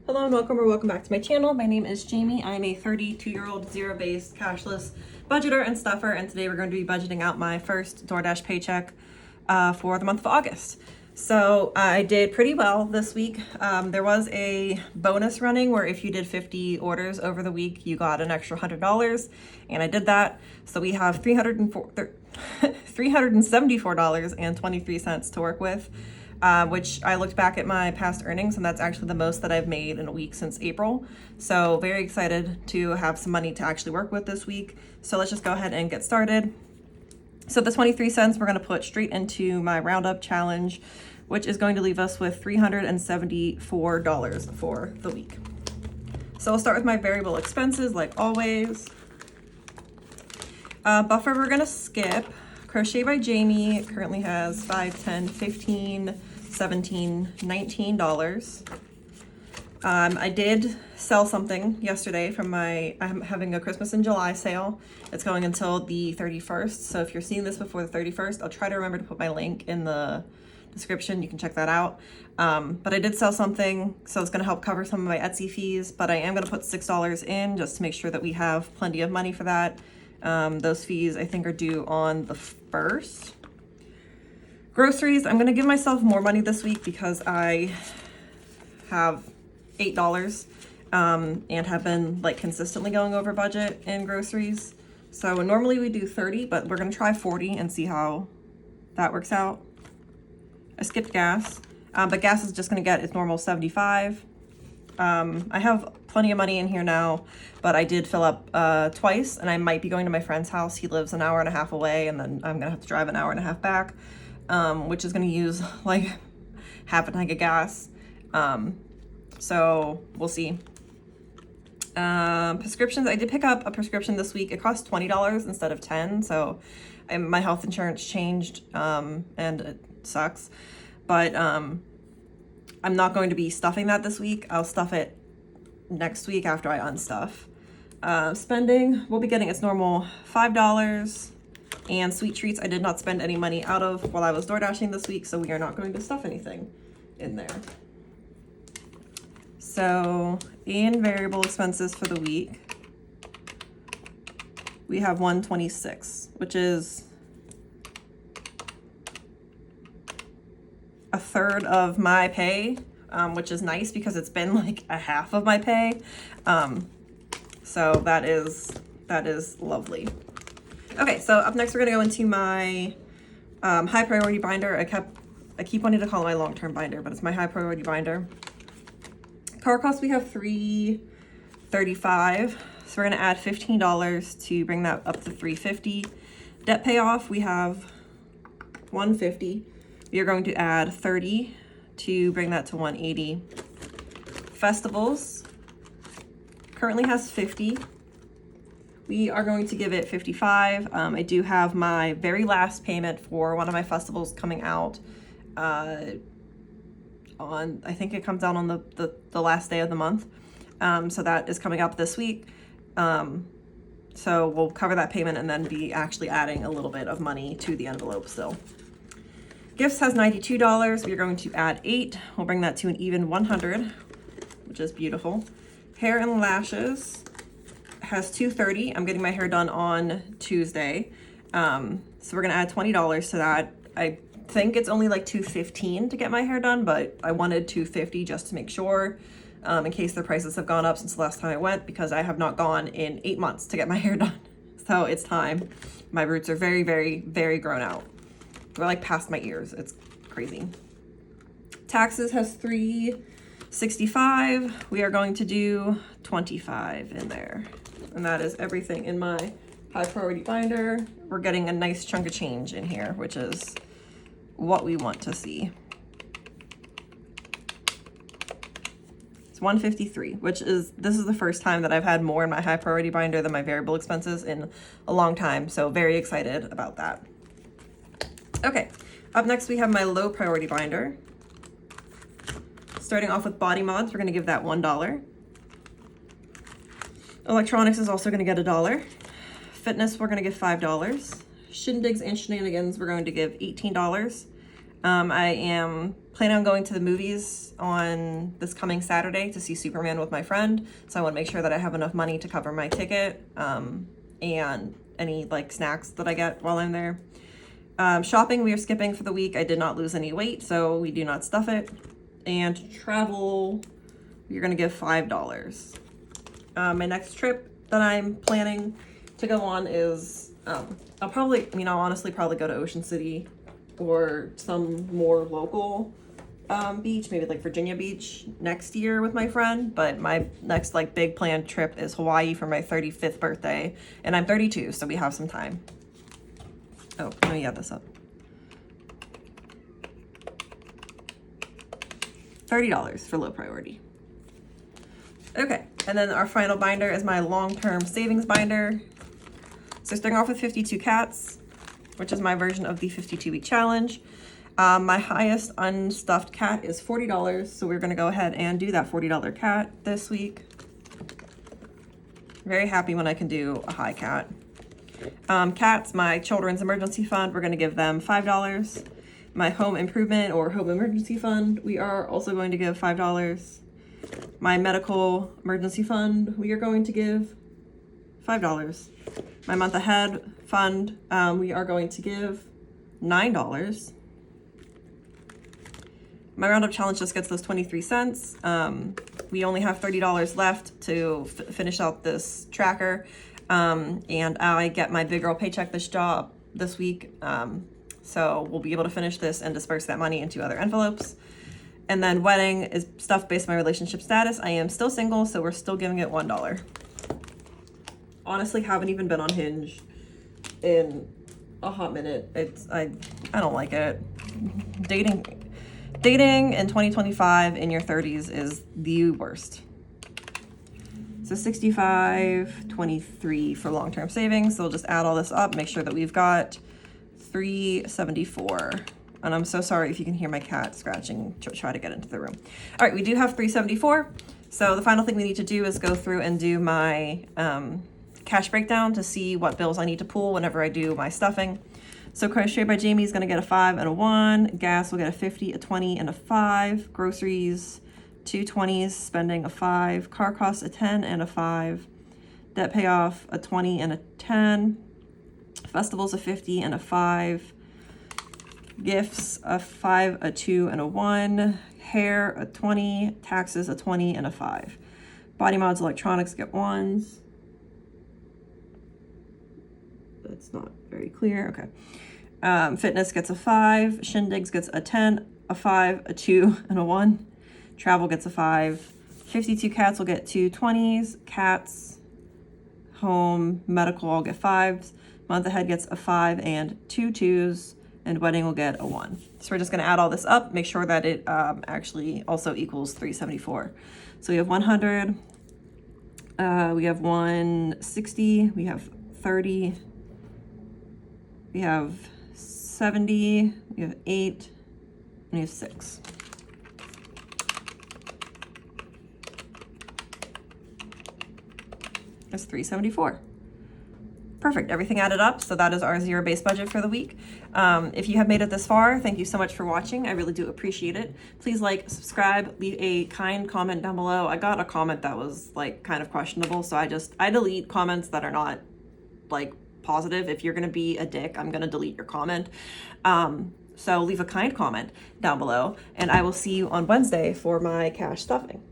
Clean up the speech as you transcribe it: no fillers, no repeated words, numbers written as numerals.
Hello and welcome back to my channel. My name is Jamie. I'm a 32-year-old zero-based cashless budgeter and stuffer, and today we're going to be budgeting out my first DoorDash paycheck for the month of August. So I did pretty well this week. There was a bonus running where if you did 50 orders over the week, you got an extra $100, and I did that. So we have $374.23 to work with. Which I looked back at my past earnings, and that's actually the most that I've made in a week since April. So very excited to have some money to actually work with this week. So let's just go ahead and get started. So the 23 cents we're going to put straight into my roundup challenge, which is going to leave us with $374 for the week. So I'll start with my variable expenses like always. Buffer we're going to skip. Crochet by Jamie currently has $5, $10, $15, $17, $19. I did sell something yesterday from I'm having a Christmas in July sale. It's going until the 31st. So if you're seeing this before the 31st, I'll try to remember to put my link in the description. You can check that out. But I did sell something, so it's going to help cover some of my Etsy fees, but I am going to put $6 in just to make sure that we have plenty of money for that. Those fees I think are due on the 1st. Groceries, I'm going to give myself more money this week because I have $8 and have been like consistently going over budget in groceries. So normally we do 30, but we're going to try 40 and see how that works out. I skipped gas, but gas is just going to get its normal 75. I have plenty of money in here now, but I did fill up twice, and I might be going to my friend's house. He lives an hour and a half away, and then I'm gonna have to drive an hour and a half back, which is gonna use like half a tank of gas. So we'll see. Prescriptions, I did pick up a prescription this week. It cost $20 instead of $10, so my health insurance changed, and it sucks, but I'm not going to be stuffing that this week. I'll stuff it next week after I unstuff. Spending, we'll be getting its normal $5. And sweet treats, I did not spend any money out of while I was door dashing this week, so we are not going to stuff anything in there. So in variable expenses for the week, we have $126, which is a third of my pay, which is nice because it's been like a half of my pay. So that is lovely. Okay, so up next we're gonna go into my high priority binder. I keep wanting to call it my long-term binder, but it's my high priority binder. Car costs, we have $335, so we're gonna add $15 to bring that up to $350. Debt payoff, we have $150. We are going to add 30 to bring that to 180. Festivals currently has 50. We are going to give it 55. I do have my very last payment for one of my festivals coming out on, I think it comes out on the last day of the month. So that is coming up this week. So we'll cover that payment and then be actually adding a little bit of money to the envelope still. Gifts has $92. We are going to add 8. We'll bring that to an even 100, which is beautiful. Hair and lashes has $230. I'm getting my hair done on Tuesday. So we're gonna add $20 to that. I think it's only like $215 to get my hair done, but I wanted $250 just to make sure, in case the prices have gone up since the last time I went, because I have not gone in 8 months to get my hair done. So it's time. My roots are very, very, very grown out. We're like past my ears. It's crazy. Taxes has $365. We are going to do 25 in there. And that is everything in my high priority binder. We're getting a nice chunk of change in here, which is what we want to see. It's 153, which is, this is the first time that I've had more in my high priority binder than my variable expenses in a long time. So very excited about that. Okay, up next we have my low priority binder. Starting off with body mods, we're gonna give that $1. Electronics is also gonna get $1. Fitness, we're gonna give $5. Shindigs and shenanigans, we're going to give $18. I am planning on going to the movies on this coming Saturday to see Superman with my friend. So I want to make sure that I have enough money to cover my ticket and any like snacks that I get while I'm there. Shopping, we are skipping for the week. I did not lose any weight, so we do not stuff it. And travel, you're going to give $5. My next trip that I'm planning to go on is, I'll honestly probably go to Ocean City or some more local beach, maybe like Virginia Beach next year with my friend. But my next like big planned trip is Hawaii for my 35th birthday, and I'm 32, so we have some time. Oh, let me add this up. $30 for low priority. Okay, and then our final binder is my long-term savings binder. So starting off with 52 cats, which is my version of the 52-week challenge. My highest unstuffed cat is $40, so we're gonna go ahead and do that $40 cat this week. Very happy when I can do a high cat. Cats, my children's emergency fund, we're gonna give them $5. My home improvement or home emergency fund, we are also going to give $5. My medical emergency fund, we are going to give $5. My month ahead fund, we are going to give $9. My roundup challenge just gets those 23 cents. We only have $30 left to finish out this tracker. And I get my big girl paycheck this week. So we'll be able to finish this and disperse that money into other envelopes. And then wedding is stuff based on my relationship status. I am still single, so we're still giving it $1. Honestly, haven't even been on Hinge in a hot minute. I don't like it. Dating in 2025 in your 30s is the worst. So 65, 23 for long-term savings. So we'll just add all this up, make sure that we've got 374. And I'm so sorry if you can hear my cat scratching to try to get into the room. All right, we do have 374. So the final thing we need to do is go through and do my cash breakdown to see what bills I need to pull whenever I do my stuffing. So Crochet by Jamie is gonna get a 5 and a 1. Gas will get a 50, a 20, and a 5. Groceries, 2 20s, spending a 5. Car costs a 10 and a 5. Debt payoff, a 20 and a 10. Festivals, a 50 and a 5. Gifts, a 5, a 2, and a 1. Hair, a 20. Taxes, a 20 and a 5. Body mods, electronics get 1s. That's not very clear. Okay. Fitness gets a 5. Shindigs gets a 10, a 5, a 2, and a 1. Travel gets a 5. 52 cats will get 2 20s. Cats, home, medical all get 5s. Month ahead gets a 5 and 2 2s. And wedding will get a 1. So we're just going to add all this up, make sure that it actually also equals 374. So we have 100. We have 160. We have 30. We have 70, we have 8, and we have 6. That's 374. Perfect, everything added up, so that is our zero-based budget for the week. If you have made it this far, thank you so much for watching. I really do appreciate it. Please like, subscribe, leave a kind comment down below. I got a comment that was like kind of questionable, so I delete comments that are not like positive. If you're gonna be a dick, I'm gonna delete your comment. So leave a kind comment down below, and I will see you on Wednesday for my cash stuffing.